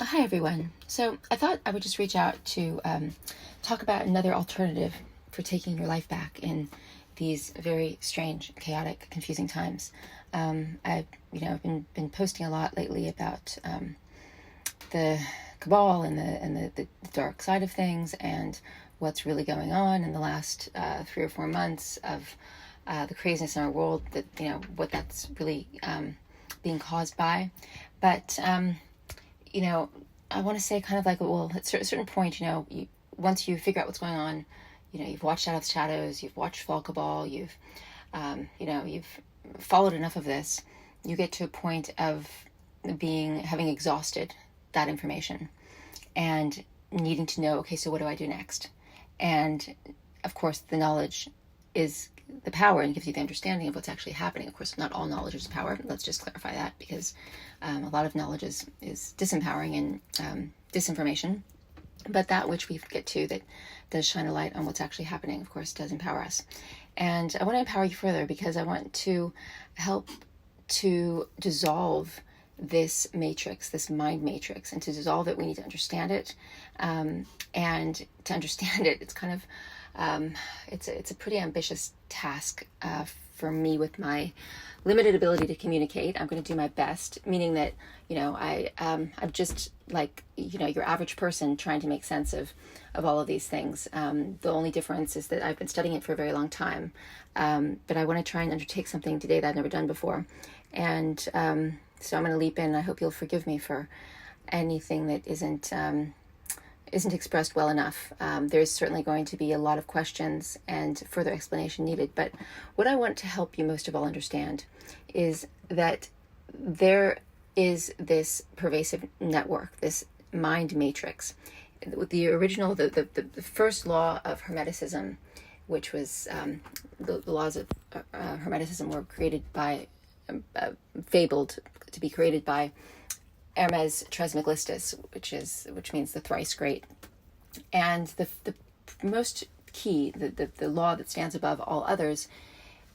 Hi, everyone. So I thought I would just reach out to talk about another alternative for taking your life back in these very strange, chaotic, confusing times. I've been posting a lot lately about the cabal and the dark side of things and what's really going on in the last 3 or 4 months of the craziness in our world. That what that's really being caused by, but. I want to say kind of like, well, at a certain point, once you figure out what's going on, you've watched Out of the Shadows, you've watched Fall Cabal, you've followed enough of this, you get to a point of having exhausted that information and needing to know, okay, so what do I do next? And of course, the knowledge is the power and gives you the understanding of what's actually happening. Of course, not all knowledge is power. Let's just clarify that, because a lot of knowledge is disempowering and disinformation. But that which we get to that does shine a light on what's actually happening, of course, does empower us. And I want to empower you further because I want to help to dissolve this matrix, this mind matrix. And to dissolve it, we need to understand it. And to understand it, it's kind of it's a pretty ambitious task for me with my limited ability to communicate. I'm going to do my best, meaning that I'm just like your average person trying to make sense of all of these things. The only difference is that I've been studying it for a very long time, but I want to try and undertake something today that I've never done before, and so I'm going to leap in. I hope you'll forgive me for anything that isn't expressed well enough. There's certainly going to be a lot of questions and further explanation needed. But what I want to help you most of all understand is that there is this pervasive network, this mind matrix. The original, the first law of Hermeticism, which was the laws of Hermeticism were created by, fabled to be created by Hermes Trismegistus, which means the thrice great. And the most key, the law that stands above all others,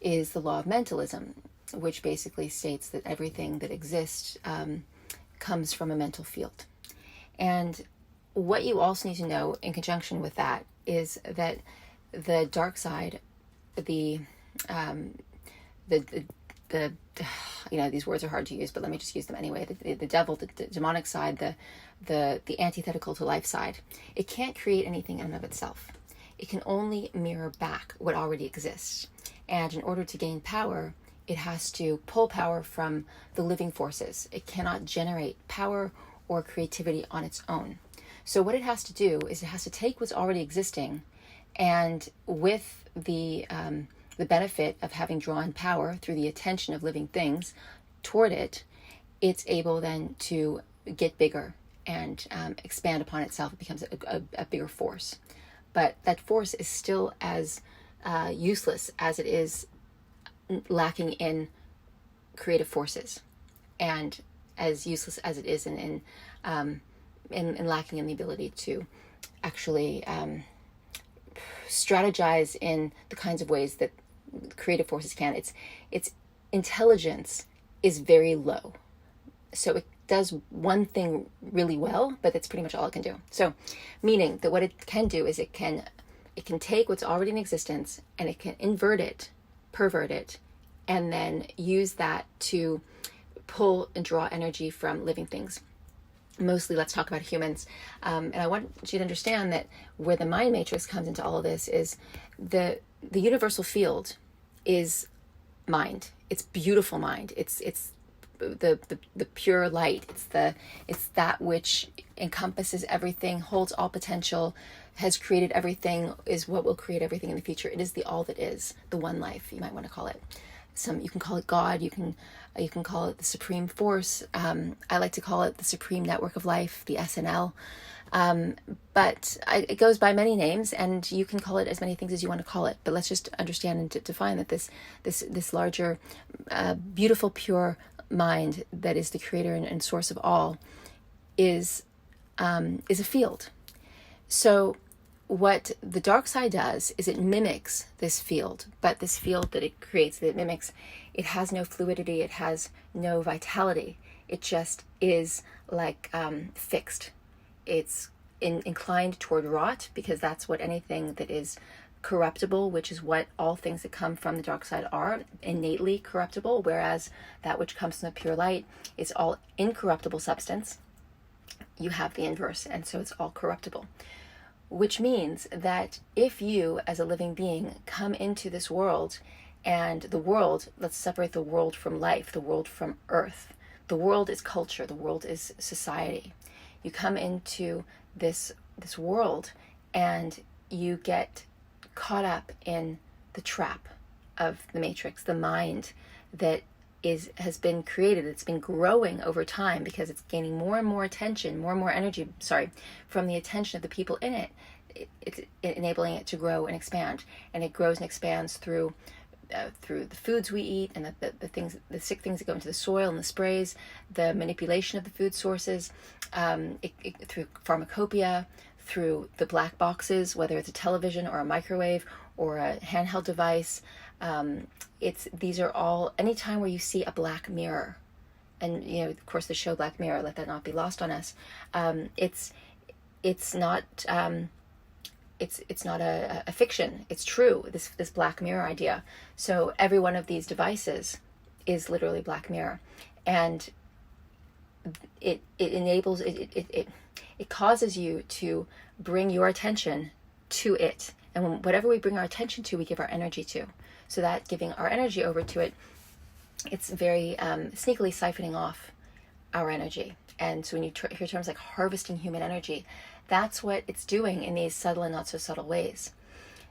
is the law of mentalism, which basically states that everything that exists comes from a mental field. And what you also need to know in conjunction with that is that the dark side, the these words are hard to use, but let me just use them anyway. The devil, the demonic side, the antithetical to life side, it can't create anything in and of itself. It can only mirror back what already exists. And in order to gain power, it has to pull power from the living forces. It cannot generate power or creativity on its own. So what it has to do is it has to take what's already existing, and with the benefit of having drawn power through the attention of living things toward it, it's able then to get bigger and expand upon itself. It becomes a bigger force. But that force is still as useless as it is lacking in creative forces, and as useless as it is in lacking in the ability to actually strategize in the kinds of ways that creative forces can. Its intelligence is very low, so it does one thing really well, but that's pretty much all it can do. So meaning that what it can do is it can take what's already in existence and it can invert it, pervert it, and then use that to pull and draw energy from living things. Mostly, let's talk about humans. And I want you to understand that where the mind matrix comes into all of this is the universal field is mind. It's beautiful mind. It's the pure light. It's that which encompasses everything, holds all potential, has created everything, is what will create everything in the future. It is the all that is, the one life, you might want to call it. You can call it God, you can call it the supreme force. I like to call it the supreme network of life, the SNL. But it goes by many names, and you can call it as many things as you want to call it. But let's just understand and define that this larger, beautiful, pure mind that is the creator and source of all is a field. So what the dark side does is it mimics this field, but this field that it creates, that it mimics, it has no fluidity, it has no vitality. It just is like fixed. It's inclined toward rot, because that's what anything that is corruptible, which is what all things that come from the dark side are, innately corruptible, whereas that which comes from the pure light is all incorruptible substance. You have the inverse, and so it's all corruptible. Which means that if you, as a living being, come into this world, and the world, let's separate the world from life, the world from earth. The world is culture, the world is society. You come into this world and you get caught up in the trap of the matrix, the mind that has been created. It's been growing over time because it's gaining more and more attention, more and more energy, from the attention of the people in it. It's enabling it to grow and expand, and it grows and expands through the foods we eat, and the sick things that go into the soil and the sprays, the manipulation of the food sources, through pharmacopoeia, through the black boxes, whether it's a television or a microwave or a handheld device. These are all, anytime where you see a black mirror, and of course the show Black Mirror, let that not be lost on us. It's not a fiction. It's true, this Black Mirror idea. So every one of these devices is literally Black Mirror, and it enables it causes you to bring your attention to it, and whatever we bring our attention to, we give our energy to. So that giving our energy over to it, it's very sneakily siphoning off our energy. And so when you hear terms like harvesting human energy, that's what it's doing in these subtle and not so subtle ways.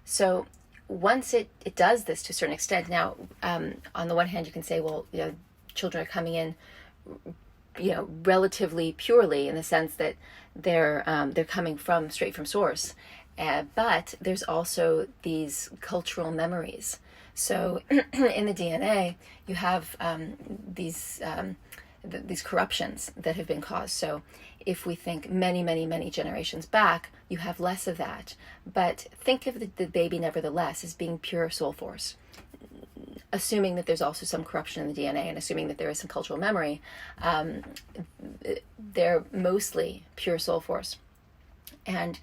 So once it does this to a certain extent, now on the one hand you can say, well, children are coming in, relatively purely, in the sense that they're coming straight from source, but there's also these cultural memories. So in the DNA you have these corruptions that have been caused. So if we think many, many, many generations back, you have less of that. But think of the baby nevertheless as being pure soul force, assuming that there's also some corruption in the DNA, and assuming that there is some cultural memory. They're mostly pure soul force. And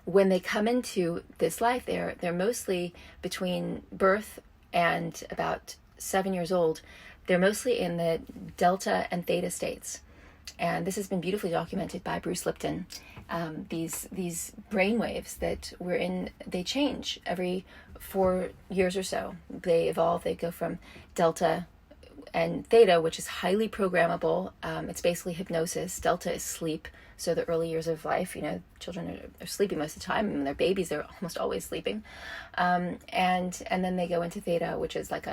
when they come into this life, they're mostly between birth and about 7 years old. They're mostly in the delta and theta states. And this has been beautifully documented by Bruce Lipton. These brainwaves that we're in, they change every 4 years or so. They evolve, they go from delta and theta, which is highly programmable. It's basically hypnosis. Delta is sleep. So the early years of life, children are sleeping most of the time. When they're babies, they're almost always sleeping. And then they go into theta, which is like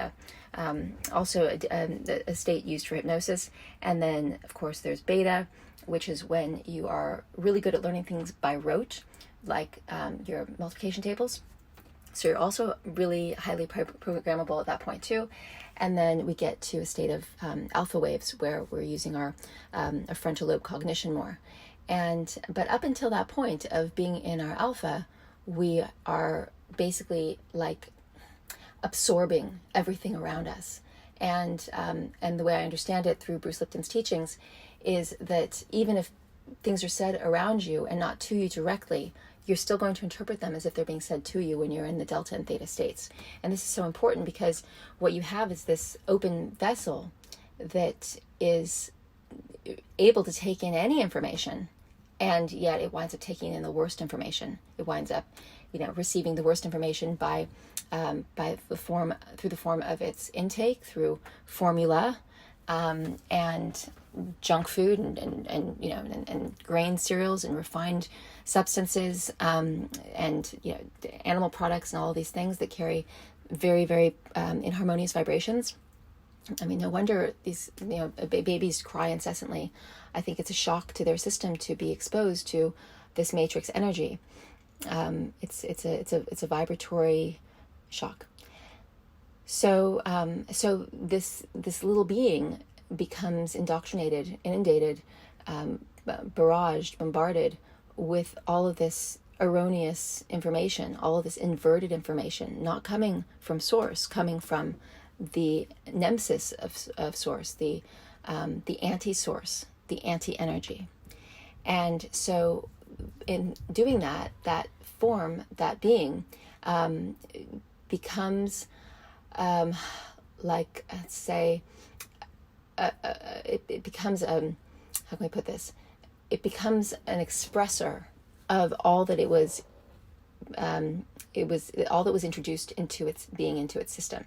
also a state used for hypnosis. And then, of course, there's beta, which is when you are really good at learning things by rote, like your multiplication tables. So you're also really highly programmable at that point too. And then we get to a state of alpha waves, where we're using our frontal lobe cognition more. But up until that point of being in our alpha, we are basically like absorbing everything around us. And the way I understand it through Bruce Lipton's teachings is that even if things are said around you and not to you directly, you're still going to interpret them as if they're being said to you when you're in the delta and theta states. And this is so important, because what you have is this open vessel that is able to take in any information, and yet it winds up taking in the worst information. It winds up, receiving the worst information through the form of its intake, through formula, and junk food, and grain cereals and refined substances, and animal products, and all of these things that carry very, very inharmonious vibrations. I mean, no wonder these babies cry incessantly. I think it's a shock to their system to be exposed to this matrix energy. It's a vibratory shock. So this little being becomes indoctrinated, inundated, barraged, bombarded with all of this erroneous information, all of this inverted information, not coming from source, coming from the nemesis of source, the the anti-source, the anti-energy. And so in doing that, that form, that being, becomes like, let's say, it becomes, how can I put this? It becomes an expressor of all that it was all that was introduced into its being, into its system.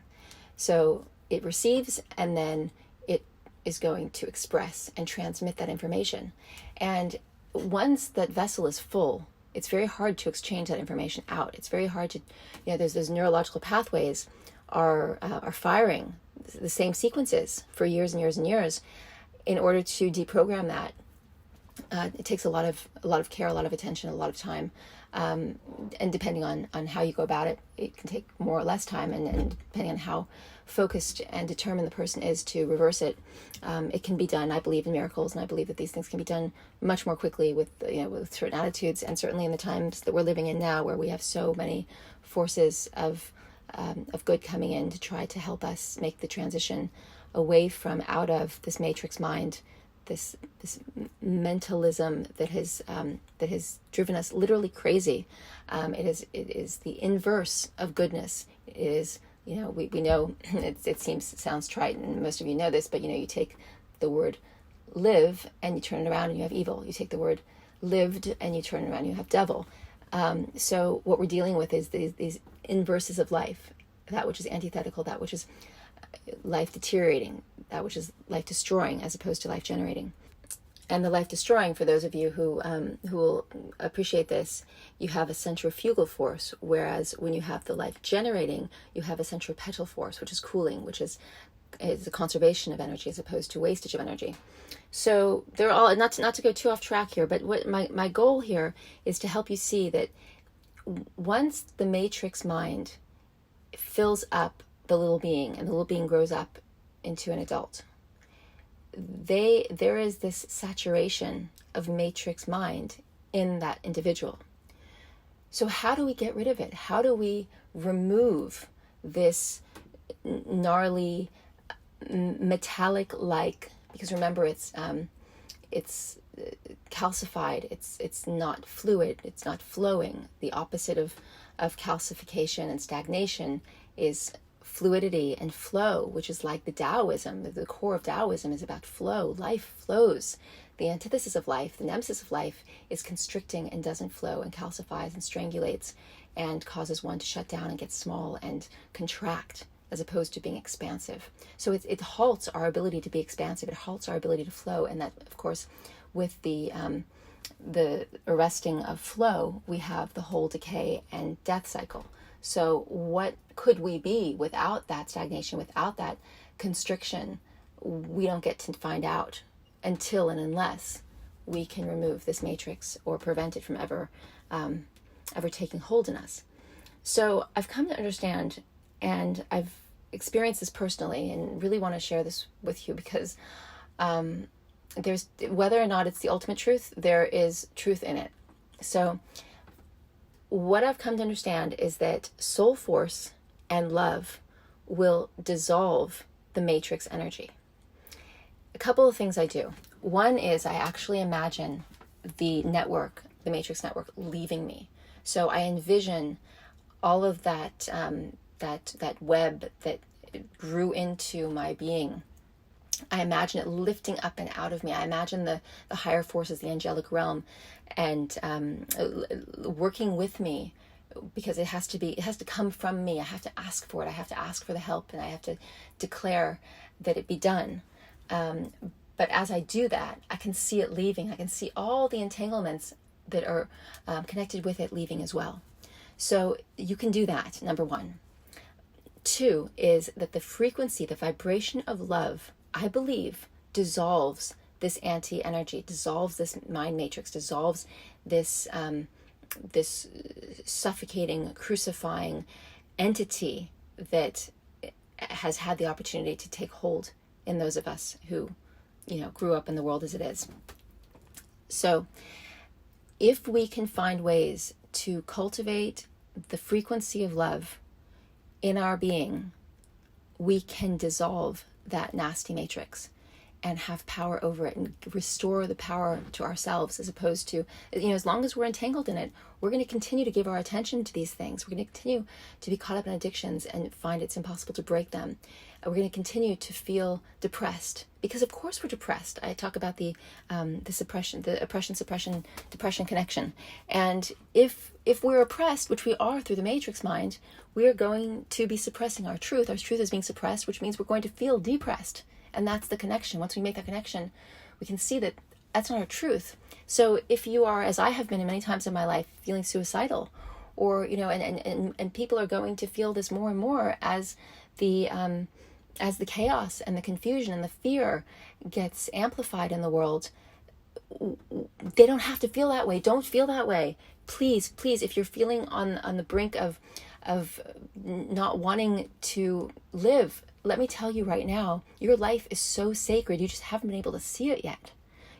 So it receives, and then it is going to express and transmit that information. And once that vessel is full, it's very hard to exchange that information out. It's very hard to, there's those neurological pathways are firing the same sequences for years and years and years. In order to deprogram that, it takes a lot of care, a lot of attention, a lot of time, and depending on how you go about it, it can take more or less time, and depending on how focused and determined the person is to reverse it, it can be done. I believe in miracles, and I believe that these things can be done much more quickly with certain attitudes, and certainly in the times that we're living in now, where we have so many forces of good coming in to try to help us make the transition away from, out of this matrix mind, this mentalism that has driven us literally crazy. It is the inverse of goodness. It is, we know it sounds trite, and most of you know this, but you take the word live and you turn it around and you have evil. You take the word lived and you turn it around and you have devil. So what we're dealing with is these inverses of life, that which is antithetical, that which is life deteriorating, that which is life destroying, as opposed to life generating. And the life destroying, for those of you who will appreciate this, you have a centrifugal force, whereas when you have the life generating, you have a centripetal force, which is cooling, which is the conservation of energy as opposed to wastage of energy. So they're all, not to go too off track here, but what my goal here is to help you see that once the matrix mind fills up the little being, and the little being grows up into an adult, there is this saturation of matrix mind in that individual. So how do we get rid of it? How do we remove this gnarly, metallic-like, because remember, it's calcified, it's not fluid, it's not flowing. The opposite of calcification and stagnation is fluidity and flow, which is like the Taoism. The core of Taoism is about flow. Life flows. The antithesis of life, the nemesis of life, is constricting and doesn't flow, and calcifies and strangulates and causes one to shut down and get small and contract, as opposed to being expansive. So it halts our ability to be expansive. It halts our ability to flow. And that, of course, with the arresting of flow, we have the whole decay and death cycle. So what could we be without that stagnation, without that constriction? We don't get to find out until and unless we can remove this matrix or prevent it from ever taking hold in us. So I've come to understand, and I've experienced this personally, and really want to share this with you because there's, whether or not it's the ultimate truth, there is truth in it. So what I've come to understand is that soul force and love will dissolve the matrix energy. A couple of things I do. One is I actually imagine the network, the matrix network, leaving me. So I envision all of that that web that grew into my being. I imagine it lifting up and out of me. I imagine the higher forces, the angelic realm, and working with me, because it has to come from me. I have to ask for it. I have to ask for the help, and I have to declare that it be done. But as I do that, I can see it leaving. I can see all the entanglements that are connected with it leaving as well. So you can do that, number one. Two is that the frequency, the vibration of love, I believe, dissolves this anti-energy, dissolves this mind matrix, dissolves this this suffocating, crucifying entity that has had the opportunity to take hold in those of us who, grew up in the world as it is. So if we can find ways to cultivate the frequency of love in our being, we can dissolve that nasty matrix. and have power over it and restore the power to ourselves, as opposed to, as long as we're entangled in it, we're going to continue to give our attention to these things. We're going to continue to be caught up in addictions and find it's impossible to break them. We're going to continue to feel depressed, because of course we're depressed. I talk about the suppression, the oppression, suppression, depression connection. And if we're oppressed, which we are through the matrix mind, we're going to be suppressing our truth. Our truth is being suppressed, which means we're going to feel depressed. And that's the connection. Once we make that connection, we can see that that's not our truth. So if you are, as I have been in many times in my life, feeling suicidal, or, and people are going to feel this more and more as the chaos and the confusion and the fear gets amplified in the world. They don't have to feel that way. Don't feel that way. Please, if you're feeling on the brink of not wanting to live, let me tell you right now, your life is so sacred. You just haven't been able to see it yet.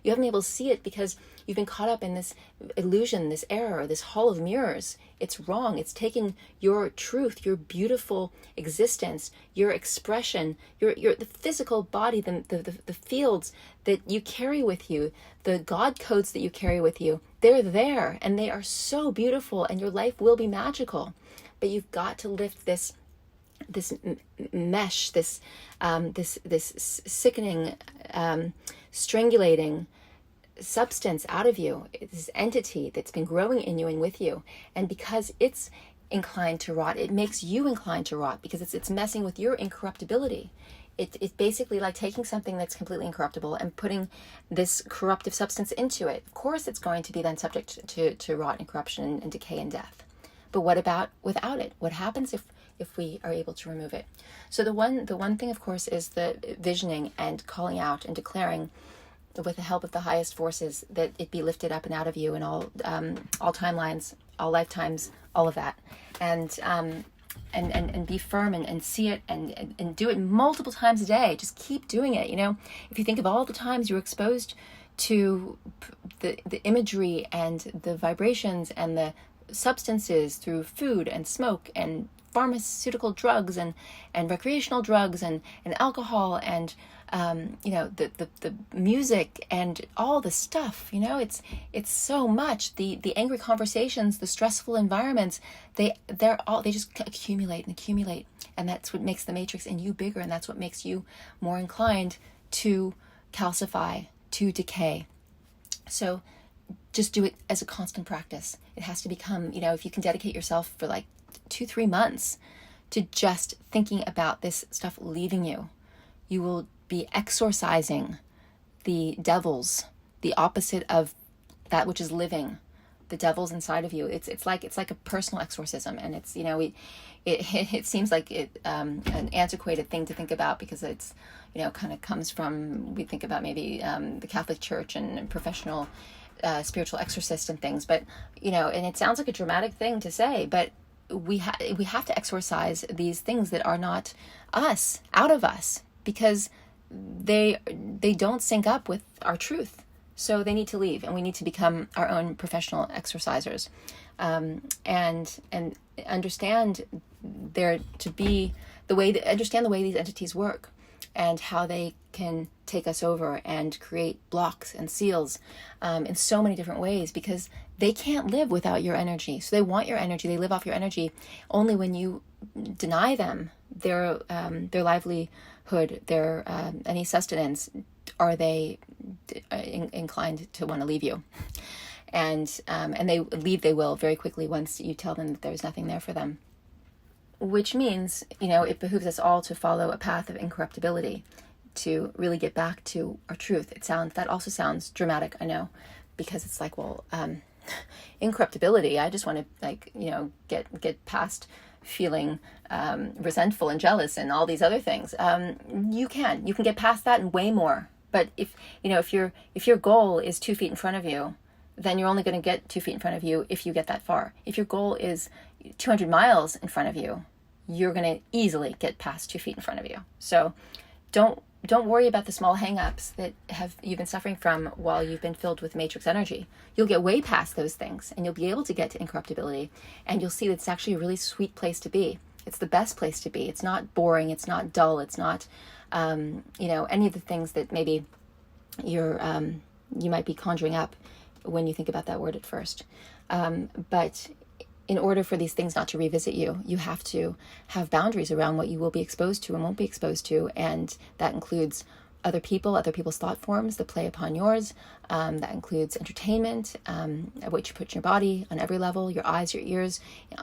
You haven't been able to see it because you've been caught up in this illusion, this error, this hall of mirrors. It's wrong. It's taking your truth, your beautiful existence, your expression, the physical body, the fields that you carry with you, the God codes that you carry with you. They're there and they are so beautiful, and your life will be magical. But you've got to lift this mesh, this sickening, strangulating substance out of you, this entity that's been growing in you and with you. And because it's inclined to rot, it makes you inclined to rot, because it's messing with your incorruptibility. It's basically like taking something that's completely incorruptible and putting this corruptive substance into it. Of course, it's going to be then subject to rot and corruption and decay and death. But what about without it? What happens if we are able to remove it? So the one thing, of course, is the visioning and calling out and declaring, with the help of the highest forces, that it be lifted up and out of you in all timelines, all lifetimes, all of that, and be firm and see it and do it multiple times a day. Just keep doing it. If you think of all the times you're exposed to the imagery and the vibrations and the substances through food and smoke and pharmaceutical drugs and recreational drugs and alcohol and the music and all the stuff, it's so much, the angry conversations, the stressful environments, they just accumulate and accumulate, and that's what makes the matrix in you bigger, and that's what makes you more inclined to calcify, to decay. So just do it as a constant practice. It has to become, if you can dedicate yourself for like 2-3 months to just thinking about this stuff leaving you, you will be exorcising the devils, the opposite of that which is living, the devils inside of you. It's like a personal exorcism, and it's it seems like an antiquated thing to think about, because it's kind of comes from, we think about maybe the Catholic Church and professional spiritual exorcists and things, but and it sounds like a dramatic thing to say, but we have to exorcise these things that are not us out of us, because they don't sync up with our truth. So they need to leave, and we need to become our own professional exorcisers, and understand understand the way these entities work, and how they can take us over and create blocks and seals in so many different ways, because they can't live without your energy. So they want your energy. They live off your energy. Only when you deny them their livelihood, their any sustenance, are they inclined to want to leave you. And they will very quickly once you tell them that there's nothing there for them. Which means, it behooves us all to follow a path of incorruptibility, to really get back to our truth. That also sounds dramatic, I know, because it's like, well, incorruptibility, I just want to get past feeling resentful and jealous and all these other things. You can get past that and way more. But if your goal is 2 feet in front of you, then you're only going to get 2 feet in front of you if you get that far. If your goal is 200 miles in front of you, you're going to easily get past 2 feet in front of you. So don't worry about the small hang-ups that you've been suffering from while you've been filled with matrix energy. You'll get way past those things, and you'll be able to get to incorruptibility, and you'll see that it's actually a really sweet place to be. It's the best place to be. It's not boring. It's not dull. It's not, any of the things that maybe you might be conjuring up when you think about that word at first. But in order for these things not to revisit you, you have to have boundaries around what you will be exposed to and won't be exposed to. And that includes other people, other people's thought forms that play upon yours. That includes entertainment, what you put in your body on every level, your eyes, your ears,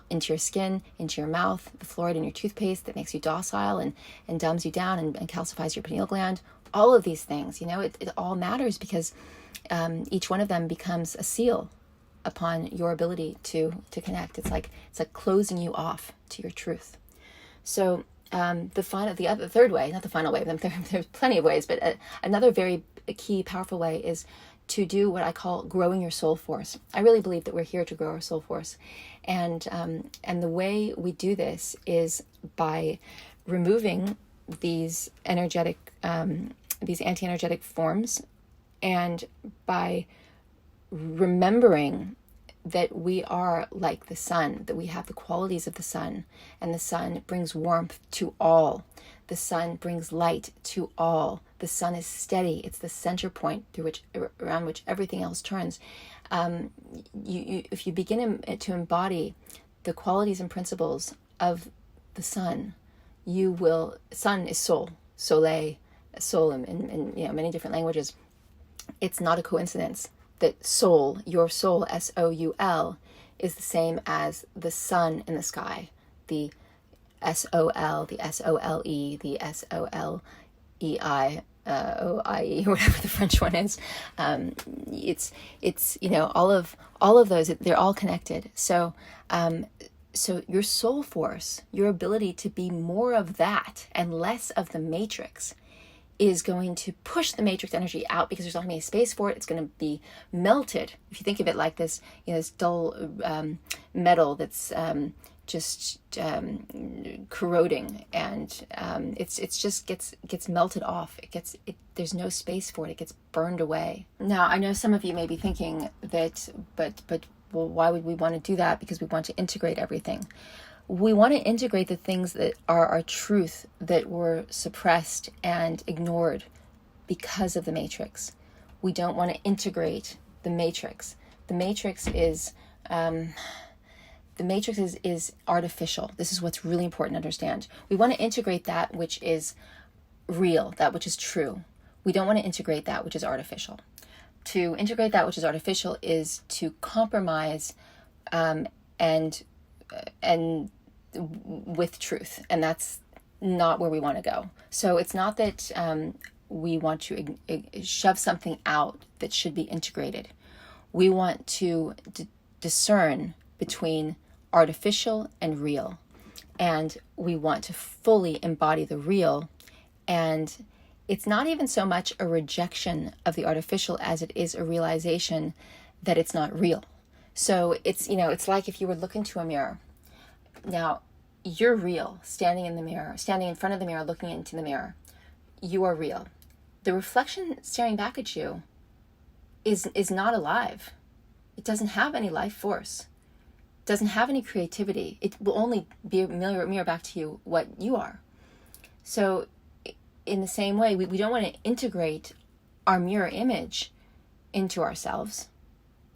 into your skin, into your mouth, the fluoride in your toothpaste that makes you docile and dumbs you down and calcifies your pineal gland. All of these things, it all matters because each one of them becomes a seal upon your ability to connect. It's like closing you off to your truth. So the third way, not the final way, there's plenty of ways, but another very key, powerful way is to do what I call growing your soul force. I really believe that we're here to grow our soul force. And the way we do this is by removing these anti-energetic forms, and by remembering that we are like the sun, that we have the qualities of the sun, and the sun brings warmth to all. The sun brings light to all. The sun is steady. It's the center point around which everything else turns. If you begin to embody the qualities and principles of the sun, sun is soul, soleil, soul in many different languages. It's not a coincidence that soul, your soul, S-O-U-L, is the same as the sun in the sky, the S-O-L, the S-O-L-E, the S-O-L-E-I, O-I-E, whatever the French one is. It's all of those, they're all connected. So your soul force, your ability to be more of that and less of the matrix, is going to push the matrix energy out because there's not going to be a space for it. It's going to be melted. If you think of it like this, this dull metal that's just corroding, and it's just gets melted off. There's no space for it. It gets burned away. Now, I know some of you may be thinking that, but well, why would we want to do that? Because we want to integrate everything. We want to integrate the things that are our truth that were suppressed and ignored because of the matrix. We don't want to integrate the matrix. The matrix is artificial. This is what's really important to understand. We want to integrate that which is real, that which is true. We don't want to integrate that which is artificial. To integrate that which is artificial is to compromise and with truth, and that's not where we want to go. So it's not that we want to shove something out that should be integrated. We want to discern between artificial and real, and we want to fully embody the real. And it's not even so much a rejection of the artificial as it is a realization that it's not real. So it's like if you were looking into a mirror. Now, you're real, standing in front of the mirror, looking into the mirror. You are real. The reflection staring back at you is not alive. It doesn't have any life force. It doesn't have any creativity. It will only be a mirror back to you what you are. So in the same way, we don't want to integrate our mirror image into ourselves.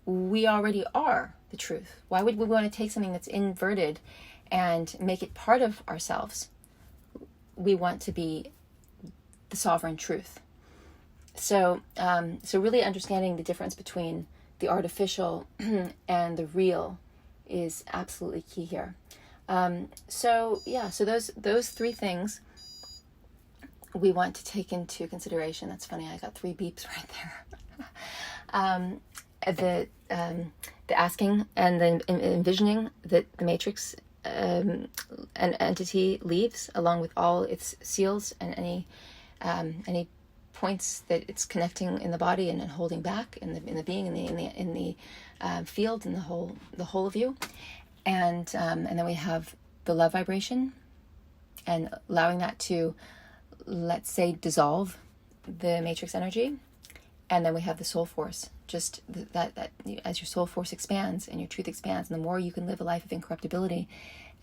We already are the truth. Why would we want to take something that's inverted and make it part of ourselves? We want to be the sovereign truth. So really understanding the difference between the artificial and the real is absolutely key here. So those three things we want to take into consideration. That's funny, I got 3 beeps right there. The asking and then envisioning that the matrix an entity leaves along with all its seals and any points that it's connecting in the body and holding back in the being in the field and the whole of you, and then we have the love vibration and allowing that to, let's say, dissolve the matrix energy, And then we have the soul force, just that as your soul force expands and your truth expands, and the more you can live a life of incorruptibility,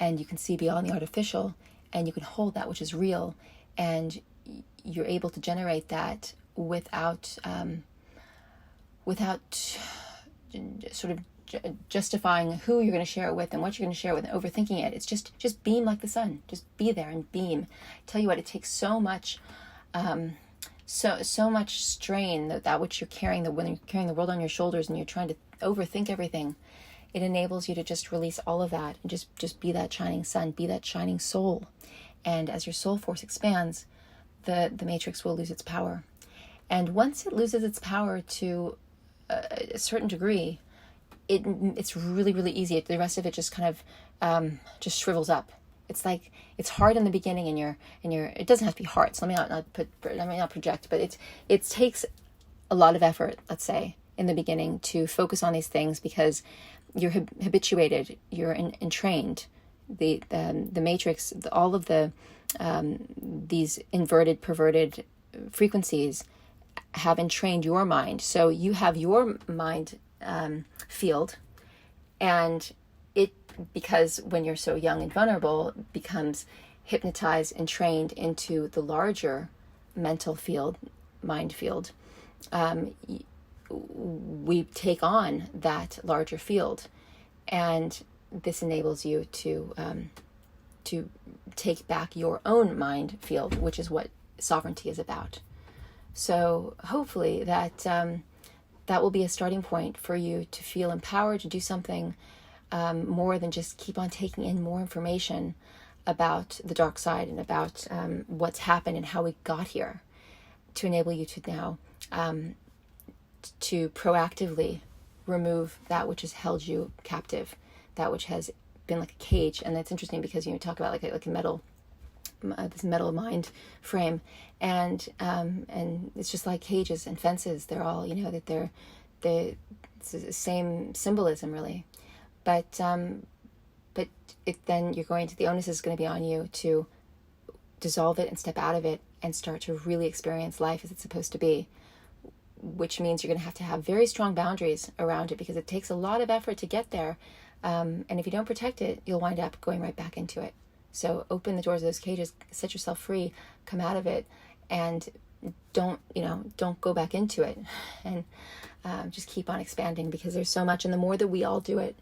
and you can see beyond the artificial, and you can hold that which is real, and you're able to generate that without sort of justifying who you're going to share it with and what you're going to share it with and overthinking it. It's just beam like the sun. Just be there and beam. Tell you what, it takes so much so much strain, that which you're carrying, when you're carrying the world on your shoulders and you're trying to overthink everything, it enables you to just release all of that and just be that shining sun, be that shining soul. And as your soul force expands, the matrix will lose its power. And once it loses its power to a certain degree, it's really, really easy. The rest of it just kind of just shrivels up. It's like, it's hard in the beginning, and you're it doesn't have to be hard. So let me not project, but it takes a lot of effort, let's say, in the beginning to focus on these things, because you're habituated, you're entrained. The matrix, all of these inverted, perverted frequencies have entrained your mind. So you have your mind field, and because when you're so young and vulnerable, becomes hypnotized and trained into the larger mental field, mind field. We take on that larger field, and this enables you to take back your own mind field, which is what sovereignty is about. So hopefully that will be a starting point for you to feel empowered to do something more than just keep on taking in more information about the dark side and about what's happened and how we got here, to enable you to now to proactively remove that which has held you captive, that which has been like a cage. And that's interesting because you talk about like a metal, this metal mind frame, and it's just like cages and fences. They're all, that it's the same symbolism, really. But then the onus is going to be on you to dissolve it and step out of it and start to really experience life as it's supposed to be, which means you're going to have very strong boundaries around it, because it takes a lot of effort to get there. And if you don't protect it, you'll wind up going right back into it. So open the doors of those cages, set yourself free, come out of it, and don't go back into it, and just keep on expanding, because there's so much. And the more that we all do it,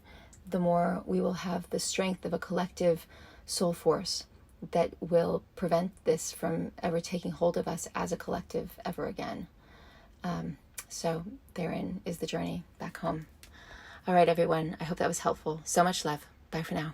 the more we will have the strength of a collective soul force that will prevent this from ever taking hold of us as a collective ever again. So therein is the journey back home. All right, everyone. I hope that was helpful. So much love. Bye for now.